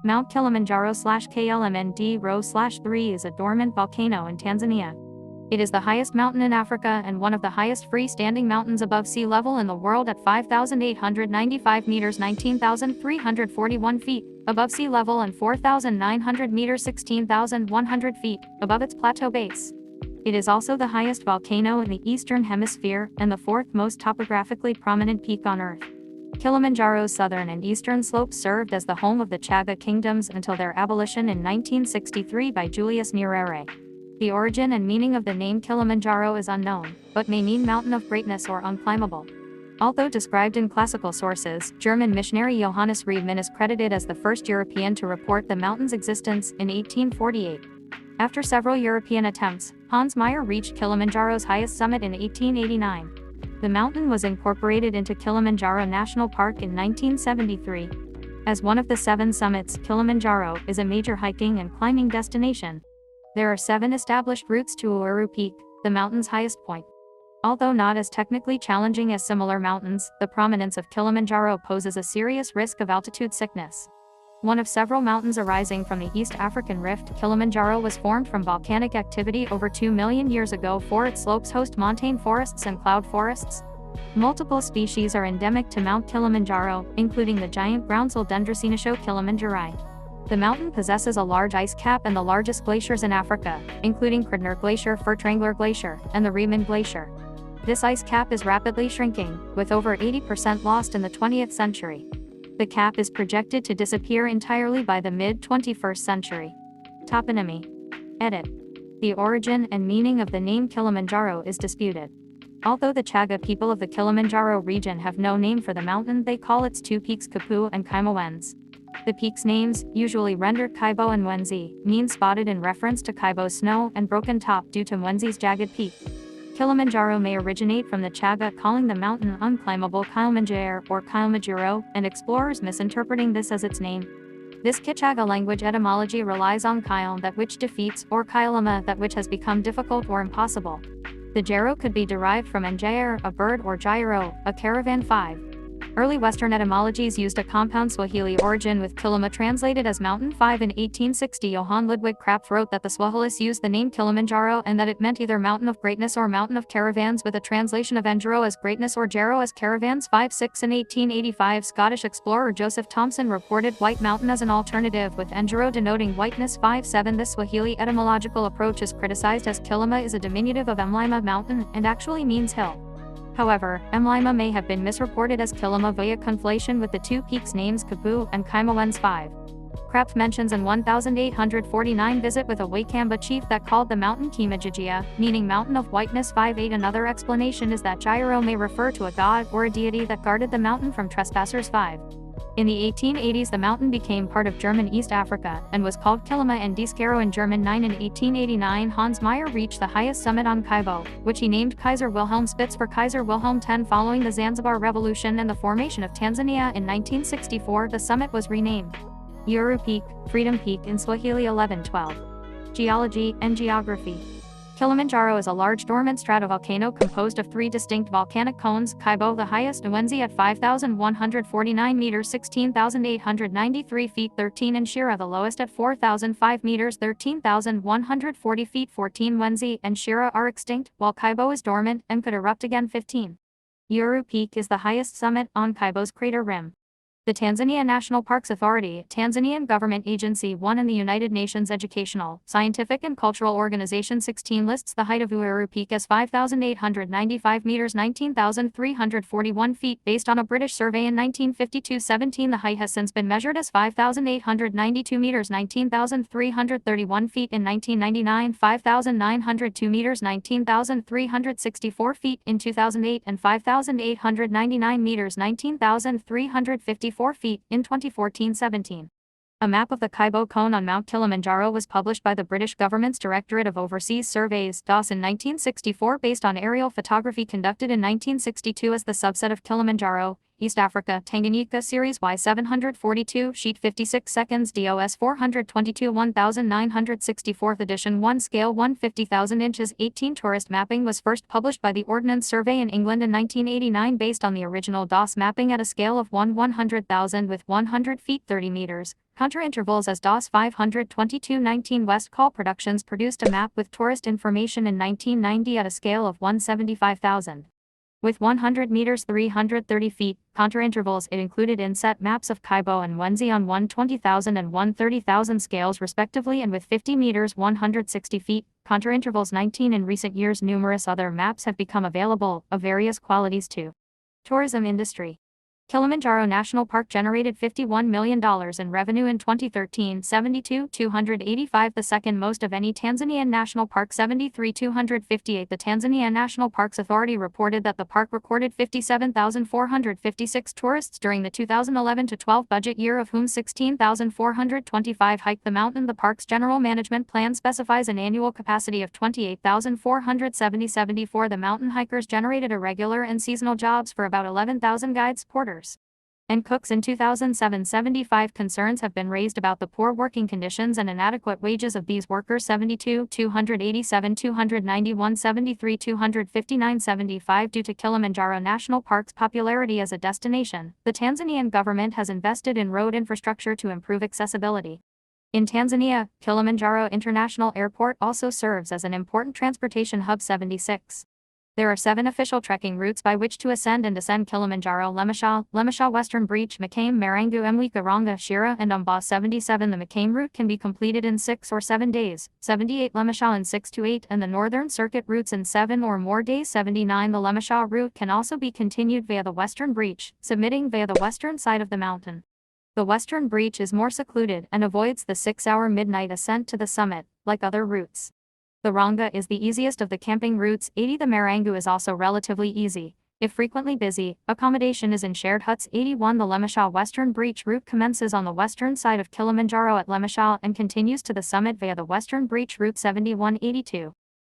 Mount Kilimanjaro/KLMND-3 is a dormant volcano in Tanzania. It is the highest mountain in Africa and one of the highest free-standing mountains above sea level in the world at 5,895 meters 19,341 feet above sea level and 4,900 meters 16,100 feet above its plateau base. It is also the highest volcano in the Eastern Hemisphere and the fourth most topographically prominent peak on Earth. Kilimanjaro's southern and eastern slopes served as the home of the Chaga kingdoms until their abolition in 1963 by Julius Nyerere. The origin and meaning of the name Kilimanjaro is unknown, but may mean mountain of greatness or unclimbable. Although described in classical sources, German missionary Johannes Riemann is credited as the first European to report the mountain's existence in 1848. After several European attempts, Hans Meyer reached Kilimanjaro's highest summit in 1889. The mountain was incorporated into Kilimanjaro National Park in 1973. As one of the 7 summits, Kilimanjaro is a major hiking and climbing destination. There are 7 established routes to Uhuru Peak, the mountain's highest point. Although not as technically challenging as similar mountains, the prominence of Kilimanjaro poses a serious risk of altitude sickness. One of several mountains arising from the East African Rift, Kilimanjaro was formed from volcanic activity over 2 million years ago. For its slopes host montane forests and cloud forests. Multiple species are endemic to Mount Kilimanjaro, including the giant groundsel Dendrocenoshow kilimanjari. The mountain possesses a large ice cap and the largest glaciers in Africa, including Kridner Glacier, Furtwängler Glacier, and the Riemann Glacier. This ice cap is rapidly shrinking, with over 80% lost in the 20th century. The cap is projected to disappear entirely by the mid-21st century. Toponymy. Edit. The origin and meaning of the name Kilimanjaro is disputed. Although the Chaga people of the Kilimanjaro region have no name for the mountain, they call its 2 peaks Kibo and Mountens. The peaks' names, usually rendered Kibo and Mwenzi, mean spotted in reference to Kibo's snow and broken top due to Mwenzi's jagged peak. Kilimanjaro may originate from the Chaga calling the mountain unclimbable Kilimanjaro or Kilimanjaro, and explorers misinterpreting this as its name. This Kichaga language etymology relies on Kil, that which defeats, or Kilima, that which has become difficult or impossible. The Jaro could be derived from Njair, a bird, or Jairo, a caravan. 5. Early Western etymologies used a compound Swahili origin with Kilima translated as mountain. 5. In 1860, Johann Ludwig Krapf wrote that the Swahilis used the name Kilimanjaro and that it meant either mountain of greatness or mountain of caravans, with a translation of Njaro as greatness or Jaro as caravans. 5. 6. In 1885, Scottish explorer Joseph Thomson reported White Mountain as an alternative, with Njaro denoting whiteness. 5. 7. This Swahili etymological approach is criticized as Kilima is a diminutive of Mlima mountain and actually means hill. However, Mlima may have been misreported as Kilima via conflation with the 2 peaks' names Kibo and Mountens. 5. Krapf mentions an 1849 visit with a Wakamba chief that called the mountain Kimajijia, meaning mountain of whiteness. 5. 8. Another explanation is that Jairo may refer to a god or a deity that guarded the mountain from trespassers. 5. In the 1880s, the mountain became part of German East Africa and was called Kilima and Dieskaro in German. 9. In 1889, Hans Meyer reached the highest summit on Kibo, which he named Kaiser Wilhelm Spitz for Kaiser Wilhelm X. Following the Zanzibar Revolution and the formation of Tanzania in 1964, the summit was renamed Uhuru Peak, Freedom Peak in Swahili. 11-12. Geology and geography. Kilimanjaro is a large dormant stratovolcano composed of 3 distinct volcanic cones, Kibo the highest, Mwenzi at 5,149 meters 16,893 feet 13, and Shira the lowest at 4,005 meters 13,140 feet 14. Mwenzi and Shira are extinct, while Kibo is dormant and could erupt again. 15. Uhuru Peak is the highest summit on Kibo's crater rim. The Tanzania National Parks Authority, Tanzanian government agency 1 in the United Nations Educational, Scientific and Cultural Organization 16 lists the height of Uhuru Peak as 5,895 meters 19,341 feet based on a British survey in 1952. 17. The height has since been measured as 5,892 meters 19,331 feet in 1999, 5,902 meters 19,364 feet in 2008, and 5,899 meters 19,354 feet in 2014-17. A map of the Kibo cone on Mount Kilimanjaro was published by the British government's Directorate of Overseas Surveys (DOS) in 1964 based on aerial photography conducted in 1962 as the subset of Kilimanjaro. East Africa, Tanganyika Series Y 742, sheet 56 seconds, DOS 422 1964th edition 1 scale 150,000 inches 18 tourist mapping was first published by the Ordnance Survey in England in 1989 based on the original DOS mapping at a scale of 1/100,000 with 100 feet 30 meters. Counter-intervals as DOS 522-19 West Call Productions produced a map with tourist information in 1990 at a scale of 175,000. With 100 meters 330 feet, counter-intervals it included inset maps of Kibo and Wenzi on 120,000 and 130,000 scales respectively, and with 50 meters 160 feet, counter-intervals 19. In recent years numerous other maps have become available, of various qualities too. Tourism industry. Kilimanjaro National Park generated $51 million in revenue in 2013, 72,285, the second most of any Tanzanian national park, 73,258. The Tanzania National Parks Authority reported that the park recorded 57,456 tourists during the 2011-12 budget year, of whom 16,425 hiked the mountain. The park's general management plan specifies an annual capacity of 28,470. The mountain hikers generated irregular and seasonal jobs for about 11,000 guides, porters, and cooks. In 2007, 75 concerns have been raised about the poor working conditions and inadequate wages of these workers. 72, 287, 291, 73, 259, 75. Due to Kilimanjaro National Park's popularity as a destination, the Tanzanian government has invested in road infrastructure to improve accessibility. In Tanzania, Kilimanjaro International Airport also serves as an important transportation hub. 76. There are 7 official trekking routes by which to ascend and descend Kilimanjaro: Lemashal Western Breach, Makame, Marangu, Mwika, Ronga, Shira, and Umba. 77. The Makame route can be completed in 6 or 7 days, 78. Lemashal in 6 to 8, and the Northern Circuit routes in 7 or more days. 79. The Lemashal route can also be continued via the Western Breach, submitting via the western side of the mountain. The Western Breach is more secluded and avoids the 6-hour midnight ascent to the summit, like other routes. The Ronga is the easiest of the camping routes. 80. The Marangu is also relatively easy, if frequently busy. Accommodation is in shared huts. 81. The Lemashal Western Breach route commences on the western side of Kilimanjaro at Lemashal and continues to the summit via the Western Breach route. 71. 82.